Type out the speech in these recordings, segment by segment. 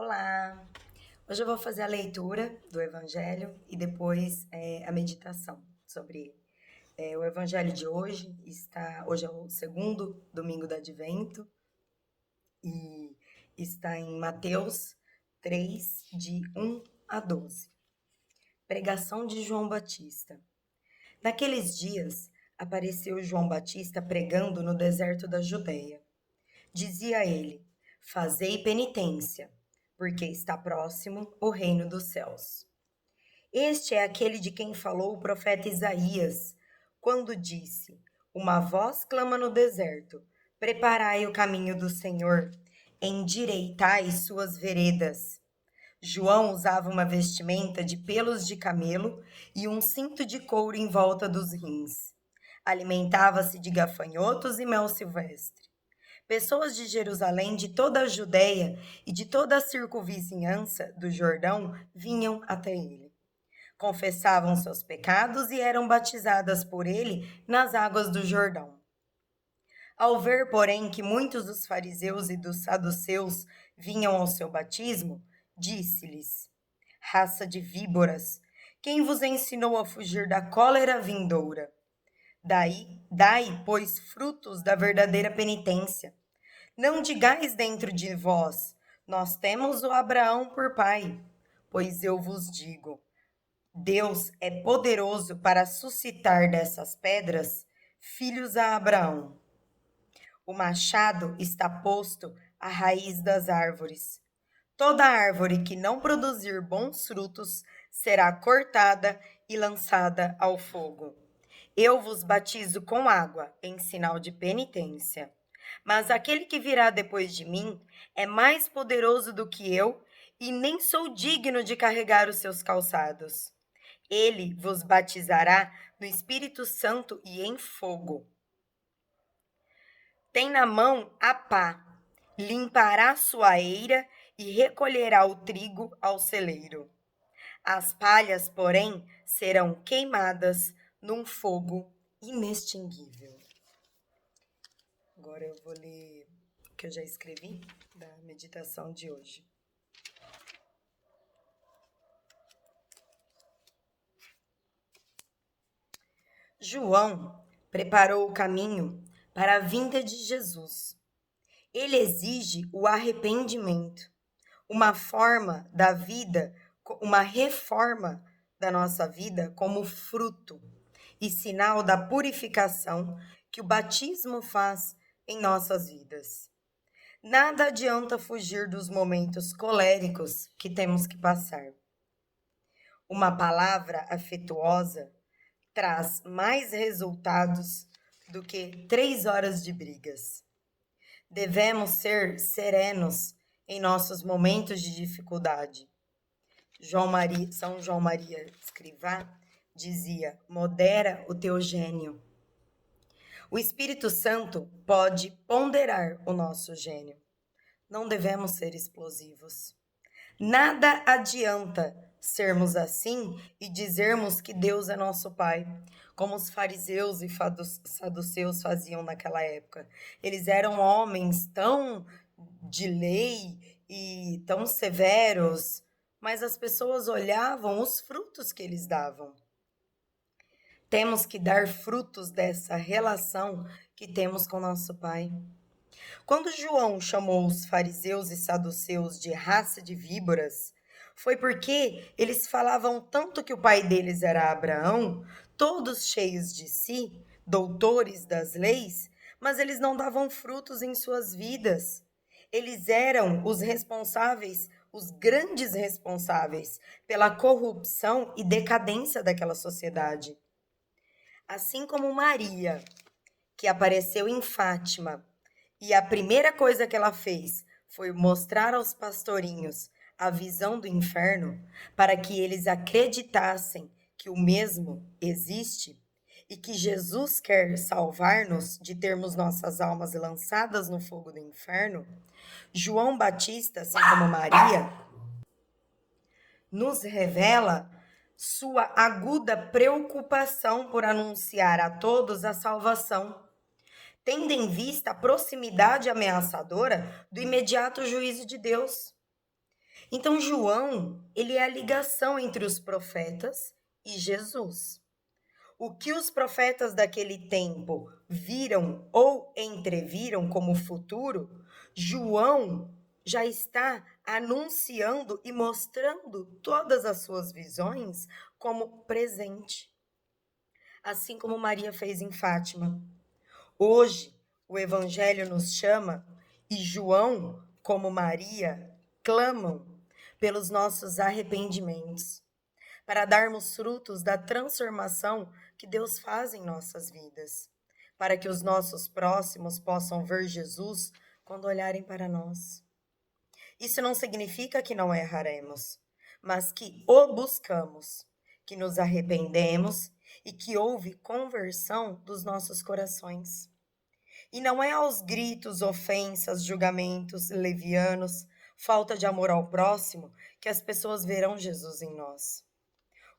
Olá! Hoje eu vou fazer a leitura do Evangelho e depois a meditação sobre ele. O Evangelho de hoje é o segundo domingo do Advento e está em Mateus 3, de 1 a 12. Pregação de João Batista. Naqueles dias, apareceu João Batista pregando no deserto da Judéia. Dizia ele: Fazei penitência, porque está próximo o reino dos céus. Este é aquele de quem falou o profeta Isaías, quando disse: Uma voz clama no deserto: Preparai o caminho do Senhor, endireitai suas veredas. João usava uma vestimenta de pelos de camelo e um cinto de couro em volta dos rins. Alimentava-se de gafanhotos e mel silvestre. Pessoas de Jerusalém, de toda a Judéia e de toda a circunvizinhança do Jordão vinham até ele. Confessavam seus pecados e eram batizadas por ele nas águas do Jordão. Ao ver, porém, que muitos dos fariseus e dos saduceus vinham ao seu batismo, disse-lhes: Raça de víboras, quem vos ensinou a fugir da cólera vindoura? Dai, pois, frutos da verdadeira penitência. Não digais dentro de vós: Nós temos o Abraão por pai. Pois eu vos digo: Deus é poderoso para suscitar dessas pedras filhos a Abraão. O machado está posto à raiz das árvores. Toda árvore que não produzir bons frutos será cortada e lançada ao fogo. Eu vos batizo com água, em sinal de penitência. Mas aquele que virá depois de mim é mais poderoso do que eu, e nem sou digno de carregar os seus calçados. Ele vos batizará no Espírito Santo e em fogo. Tem na mão a pá, limpará sua eira e recolherá o trigo ao celeiro. As palhas, porém, serão queimadas num fogo inextinguível. Agora eu vou ler o que eu já escrevi da meditação de hoje. João preparou o caminho para a vinda de Jesus. Ele exige o arrependimento, uma forma da vida, uma reforma da nossa vida como fruto e sinal da purificação que o batismo faz em nossas vidas. Nada adianta fugir dos momentos coléricos que temos que passar. Uma palavra afetuosa traz mais resultados do que 3 horas de brigas. Devemos ser serenos em nossos momentos de dificuldade. São João Maria Escrivá dizia: modera o teu gênio. O Espírito Santo pode ponderar o nosso gênio. Não devemos ser explosivos. Nada adianta sermos assim e dizermos que Deus é nosso Pai, como os fariseus e saduceus faziam naquela época. Eles eram homens tão de lei e tão severos, mas as pessoas olhavam os frutos que eles davam. Temos que dar frutos dessa relação que temos com nosso Pai. Quando João chamou os fariseus e saduceus de raça de víboras, foi porque eles falavam tanto que o pai deles era Abraão, todos cheios de si, doutores das leis, mas eles não davam frutos em suas vidas. Eles eram os responsáveis, os grandes responsáveis pela corrupção e decadência daquela sociedade. Assim como Maria, que apareceu em Fátima, e a primeira coisa que ela fez foi mostrar aos pastorinhos a visão do inferno para que eles acreditassem que o mesmo existe e que Jesus quer salvar-nos de termos nossas almas lançadas no fogo do inferno. João Batista, assim como Maria, nos revela sua aguda preocupação por anunciar a todos a salvação, tendo em vista a proximidade ameaçadora do imediato juízo de Deus. Então, João, ele é a ligação entre os profetas e Jesus. O que os profetas daquele tempo viram ou entreviram como futuro, João já está anunciando e mostrando todas as suas visões como presente, assim como Maria fez em Fátima. Hoje, o Evangelho nos chama e João, como Maria, clamam pelos nossos arrependimentos, para darmos frutos da transformação que Deus faz em nossas vidas, para que os nossos próximos possam ver Jesus quando olharem para nós. Isso não significa que não erraremos, mas que o buscamos, que nos arrependemos e que houve conversão dos nossos corações. E não é aos gritos, ofensas, julgamentos levianos, falta de amor ao próximo que as pessoas verão Jesus em nós.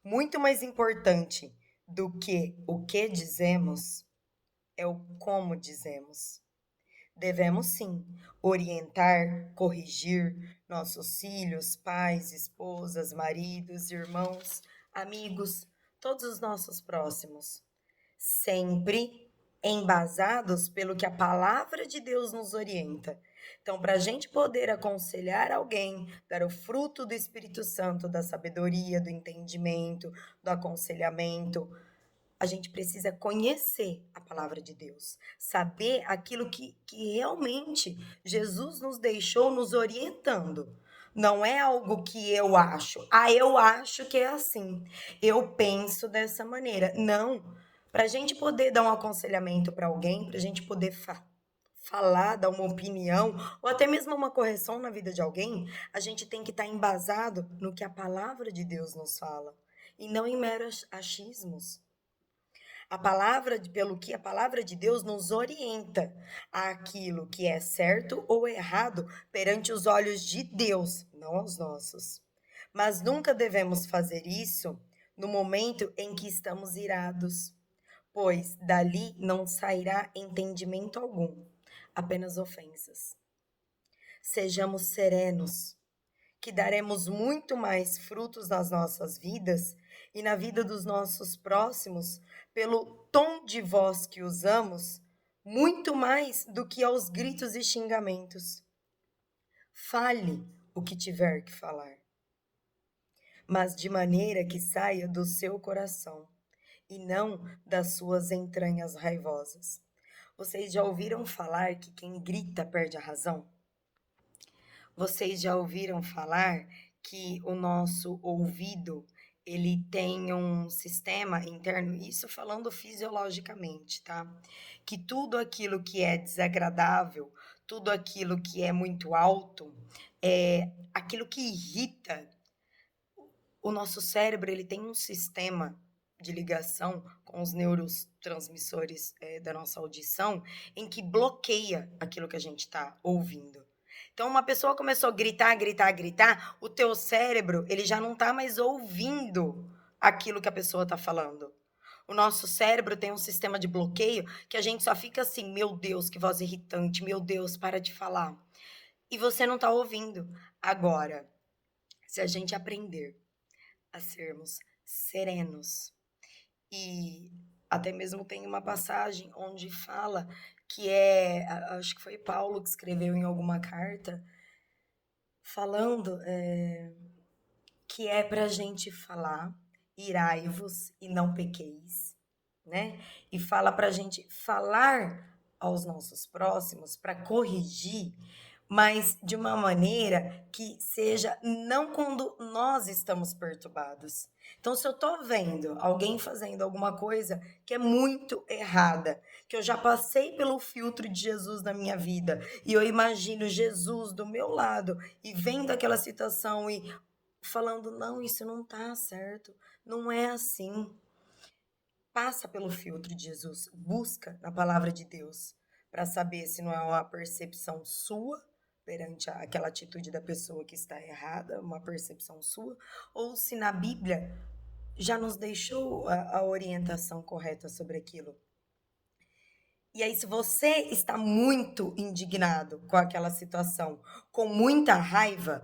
Muito mais importante do que o que dizemos é o como dizemos. Devemos sim orientar, corrigir nossos filhos, pais, esposas, maridos, irmãos, amigos, todos os nossos próximos, sempre embasados pelo que a palavra de Deus nos orienta. Então, para a gente poder aconselhar alguém, dar o fruto do Espírito Santo, da sabedoria, do entendimento, do aconselhamento, a gente precisa conhecer a palavra de Deus, saber aquilo que realmente Jesus nos deixou nos orientando. Não é algo que eu acho. Ah, eu acho que é assim. Eu penso dessa maneira. Não. Para a gente poder dar um aconselhamento para alguém, para a gente poder falar, dar uma opinião, ou até mesmo uma correção na vida de alguém, a gente tem que estar embasado no que a palavra de Deus nos fala, e não em meros achismos. Pelo que a palavra de Deus nos orienta àquilo que é certo ou errado perante os olhos de Deus, não aos nossos. Mas nunca devemos fazer isso no momento em que estamos irados, pois dali não sairá entendimento algum, apenas ofensas. Sejamos serenos, que daremos muito mais frutos nas nossas vidas e na vida dos nossos próximos pelo tom de voz que usamos, muito mais do que aos gritos e xingamentos. Fale o que tiver que falar, mas de maneira que saia do seu coração e não das suas entranhas raivosas. Vocês já ouviram falar que quem grita perde a razão? Vocês já ouviram falar que o nosso ouvido, ele tem um sistema interno, isso falando fisiologicamente, tá? Que tudo aquilo que é desagradável, tudo aquilo que é muito alto, aquilo que irrita o nosso cérebro, ele tem um sistema de ligação com os neurotransmissores da nossa audição, em que bloqueia aquilo que a gente está ouvindo. Então, uma pessoa começou a gritar, gritar, gritar, o teu cérebro, ele já não está mais ouvindo aquilo que a pessoa está falando. O nosso cérebro tem um sistema de bloqueio que a gente só fica assim, meu Deus, que voz irritante, meu Deus, para de falar. E você não está ouvindo. Agora, se a gente aprender a sermos serenos, e até mesmo tem uma passagem onde fala que acho que foi Paulo que escreveu em alguma carta, falando que é para a gente falar, irai-vos e não pequeis, né? E fala para a gente falar aos nossos próximos para corrigir, mas de uma maneira que seja não quando nós estamos perturbados. Então, se eu estou vendo alguém fazendo alguma coisa que é muito errada, que eu já passei pelo filtro de Jesus na minha vida, e eu imagino Jesus do meu lado e vendo aquela situação e falando, não, isso não tá certo, não é assim. Passa pelo filtro de Jesus, busca na palavra de Deus para saber se não é uma percepção sua perante aquela atitude da pessoa que está errada, uma percepção sua, ou se na Bíblia já nos deixou a orientação correta sobre aquilo. E aí, se você está muito indignado com aquela situação, com muita raiva,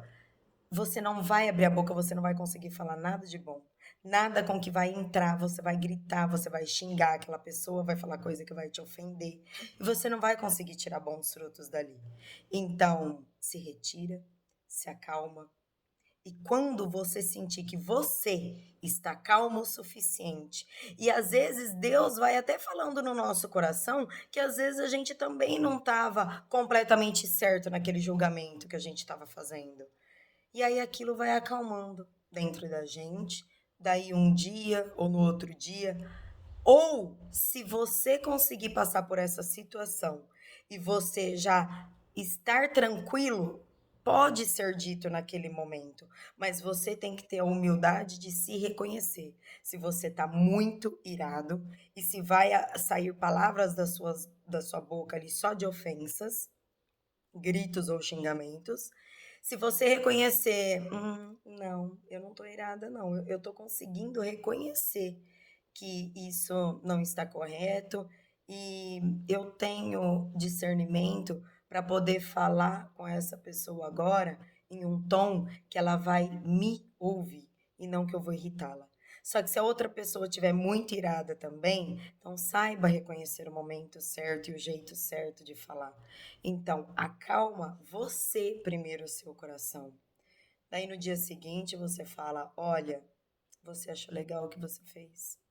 você não vai abrir a boca, você não vai conseguir falar nada de bom. Nada com que vai entrar, você vai gritar, você vai xingar aquela pessoa, vai falar coisa que vai te ofender. E você não vai conseguir tirar bons frutos dali. Então, se retira, se acalma. E quando você sentir que você está calmo o suficiente, e às vezes Deus vai até falando no nosso coração que às vezes a gente também não estava completamente certo naquele julgamento que a gente estava fazendo. E aí aquilo vai acalmando dentro da gente, daí um dia ou no outro dia. Ou se você conseguir passar por essa situação e você já estar tranquilo, pode ser dito naquele momento, mas você tem que ter a humildade de se reconhecer. Se você está muito irado e se vai sair palavras da sua boca ali só de ofensas, gritos ou xingamentos. Se você reconhecer, não, eu não estou irada, não. Eu estou conseguindo reconhecer que isso não está correto e eu tenho discernimento para poder falar com essa pessoa agora em um tom que ela vai me ouvir e não que eu vou irritá-la. Só que se a outra pessoa estiver muito irada também, então saiba reconhecer o momento certo e o jeito certo de falar. Então, acalma você primeiro o seu coração. Daí no dia seguinte você fala: olha, você achou legal o que você fez?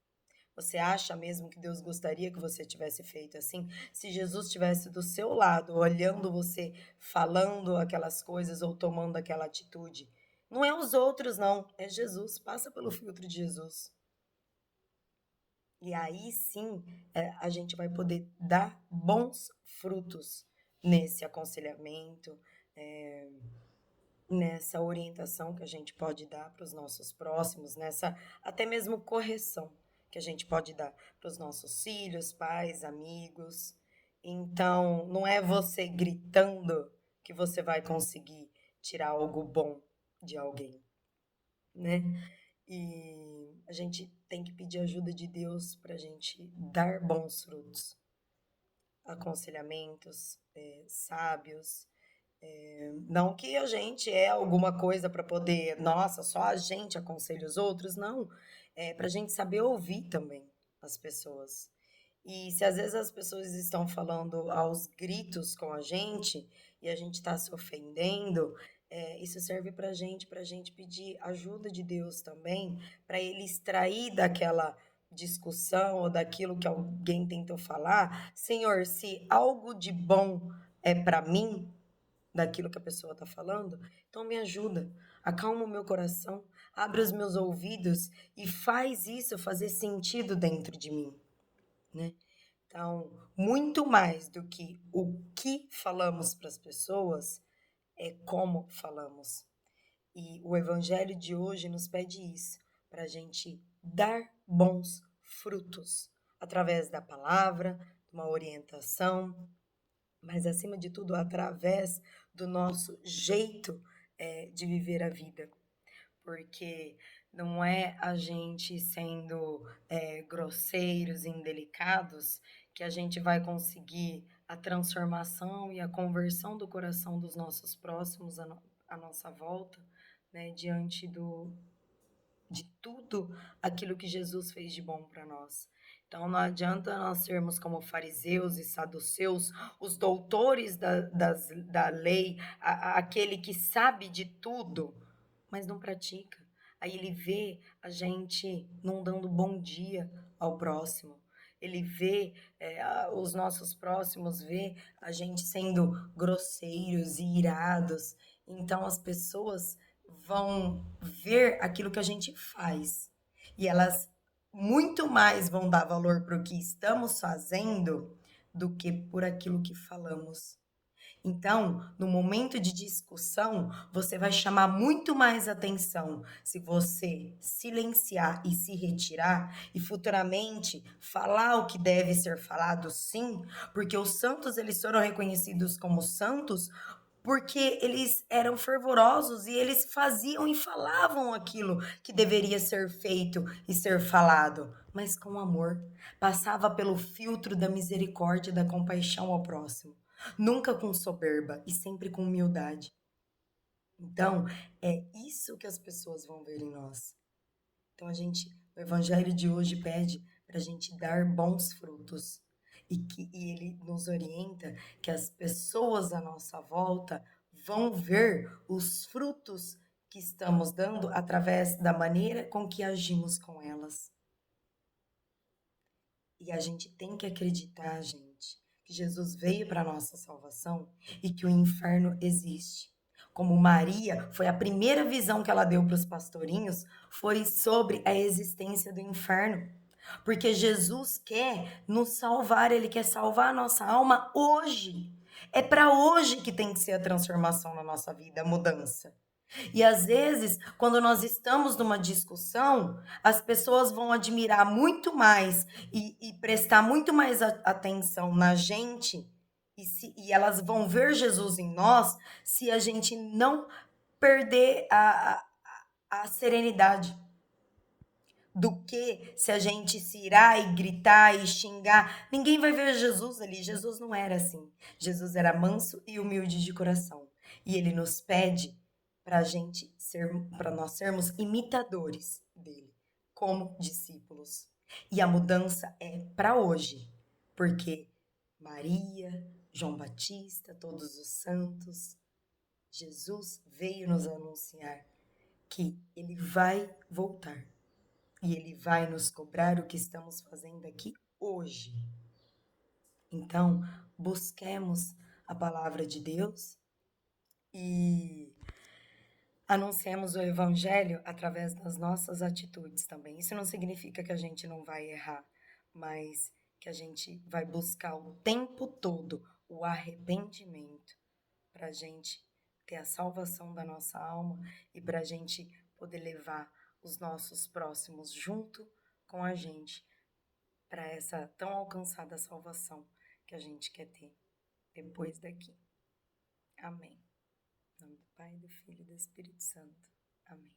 Você acha mesmo que Deus gostaria que você tivesse feito assim? Se Jesus estivesse do seu lado, olhando você, falando aquelas coisas ou tomando aquela atitude. Não é os outros, não. É Jesus. Passa pelo filtro de Jesus. E aí sim, a gente vai poder dar bons frutos nesse aconselhamento, eh, nessa orientação que a gente pode dar para os nossos próximos, nessa até mesmo correção que a gente pode dar para os nossos filhos, pais, amigos. Então, não é você gritando que você vai conseguir tirar algo bom de alguém, né? E a gente tem que pedir ajuda de Deus para a gente dar bons frutos, aconselhamentos, sábios. Não que a gente é alguma coisa para poder, nossa, só a gente aconselha os outros, não. É para a gente saber ouvir também as pessoas. E se às vezes as pessoas estão falando aos gritos com a gente e a gente está se ofendendo, isso serve para a gente pedir ajuda de Deus também, para Ele extrair daquela discussão ou daquilo que alguém tentou falar. Senhor, se algo de bom é para mim, daquilo que a pessoa está falando, então me ajuda, acalma o meu coração, abre os meus ouvidos e faz isso fazer sentido dentro de mim, né? Então, muito mais do que o que falamos para as pessoas, é como falamos. E o evangelho de hoje nos pede isso, para a gente dar bons frutos através da palavra, de uma orientação, mas acima de tudo, através do nosso jeito de viver a vida. Porque não é a gente sendo grosseiros e indelicados que a gente vai conseguir a transformação e a conversão do coração dos nossos próximos à nossa volta, né, diante de tudo aquilo que Jesus fez de bom para nós. Então, não adianta nós sermos como fariseus e saduceus, os doutores da lei, aquele que sabe de tudo, mas não pratica. Aí ele vê a gente não dando bom dia ao próximo. Ele vê, os nossos próximos, vê a gente sendo grosseiros e irados. Então, as pessoas vão ver aquilo que a gente faz. E elas muito mais vão dar valor para o que estamos fazendo do que por aquilo que falamos. Então, no momento de discussão, você vai chamar muito mais atenção se você silenciar e se retirar e futuramente falar o que deve ser falado, sim, porque os santos eles foram reconhecidos como santos porque eles eram fervorosos e eles faziam e falavam aquilo que deveria ser feito e ser falado, mas com amor. Passava pelo filtro da misericórdia e da compaixão ao próximo. Nunca com soberba e sempre com humildade. Então, é isso que as pessoas vão ver em nós. Então, o evangelho de hoje pede para a gente dar bons frutos. E ele nos orienta que as pessoas à nossa volta vão ver os frutos que estamos dando através da maneira com que agimos com elas. E a gente tem que acreditar, gente, que Jesus veio para a nossa salvação e que o inferno existe. Como Maria, foi a primeira visão que ela deu para os pastorinhos, foi sobre a existência do inferno. Porque Jesus quer nos salvar, ele quer salvar a nossa alma hoje. É para hoje que tem que ser a transformação na nossa vida, a mudança. E às vezes, quando nós estamos numa discussão, as pessoas vão admirar muito mais e prestar muito mais atenção na gente, e elas vão ver Jesus em nós, se a gente não perder a serenidade. Do que se a gente se irar e gritar e xingar. Ninguém vai ver Jesus ali. Jesus não era assim. Jesus era manso e humilde de coração. E ele nos pede para nós sermos imitadores dele, como discípulos. E a mudança é para hoje, porque Maria, João Batista, todos os santos, Jesus veio nos anunciar que ele vai voltar. E ele vai nos cobrar o que estamos fazendo aqui hoje. Então, busquemos a palavra de Deus e anunciemos o evangelho através das nossas atitudes também. Isso não significa que a gente não vai errar, mas que a gente vai buscar o tempo todo o arrependimento para a gente ter a salvação da nossa alma e para a gente poder levar os nossos próximos junto com a gente para essa tão alcançada salvação que a gente quer ter depois daqui. Amém. Em nome do Pai, do Filho e do Espírito Santo. Amém.